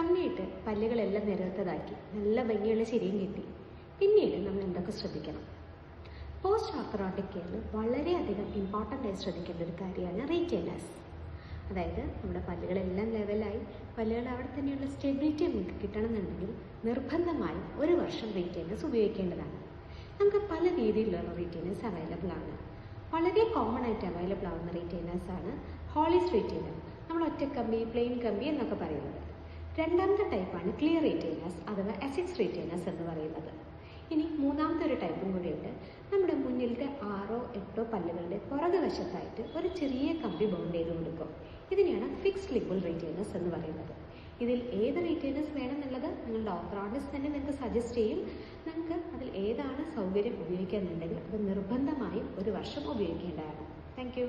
ഭംഗിയിട്ട് പല്ലുകളെല്ലാം നിരത്തതാക്കി നല്ല ഭംഗിയുള്ള ചിരിയും കിട്ടി. പിന്നീട് നമ്മൾ എന്തൊക്കെ ശ്രദ്ധിക്കണം? പോസ്റ്റ് ഓർത്തഡോണ്ടിക് കെയറിൽ വളരെയധികം ഇമ്പോർട്ടൻ്റ് ആയി ശ്രദ്ധിക്കേണ്ട ഒരു കാര്യമാണ് റീറ്റെയിനേഴ്സ്. അതായത് നമ്മുടെ പല്ലുകളെല്ലാം ലെവലായി പല്ലുകൾ അവിടെ തന്നെയുള്ള സ്റ്റെബിലിറ്റി നമുക്ക് കിട്ടണമെന്നുണ്ടെങ്കിൽ നിർബന്ധമായും 1 വർഷം റീറ്റെയിനേഴ്സ് ഉപയോഗിക്കേണ്ടതാണ്. നമുക്ക് പല രീതിയിലുള്ള റീറ്റെയിനേഴ്സ് അവൈലബിൾ ആണ്. വളരെ കോമൺ ആയിട്ട് അവൈലബിൾ ആവുന്ന റീറ്റെയിനേഴ്സാണ് ഹോളീസ് റീറ്റെയിനർ, നമ്മൾ ഒറ്റക്കമ്പി, പ്ലെയിൻ കമ്പി എന്നൊക്കെ പറയുന്നത്. രണ്ടാമത്തെ ടൈപ്പാണ് ക്ലിയർ റീറ്റെയിനേഴ്സ് അഥവാ എസിക്സ് റീറ്റെയിനേഴ്സ് എന്ന് പറയുന്നത്. ഇനി മൂന്നാമത്തെ ഒരു ടൈപ്പും കൂടിയുണ്ട്. നമ്മുടെ മുന്നിലത്തെ 6 or 8 പല്ലുകളുടെ പുറകുവശത്തായിട്ട് ഒരു ചെറിയ കമ്പി ബൗണ്ട് ചെയ്ത് കൊടുക്കും. ഇതിനെയാണ് ഫിക്സ്ഡ് ലിംഗ്വൽ റീറ്റെയിനേഴ്സ് എന്ന് പറയുന്നത്. ഇതിൽ ഏത് റീറ്റെയിനേഴ്സ് വേണമെന്നുള്ളത് നിങ്ങളുടെ ഓർത്തോഡോണ്ടിസ്റ്റ് തന്നെ നിങ്ങൾക്ക് സജസ്റ്റ് ചെയ്യും. നിങ്ങൾക്ക് അതിൽ ഏതാണ് സൗകര്യം ഉപയോഗിക്കാന്നുണ്ടെങ്കിൽ അത് നിർബന്ധമായും 1 വർഷം ഉപയോഗിക്കേണ്ടതാണ്. Thank you.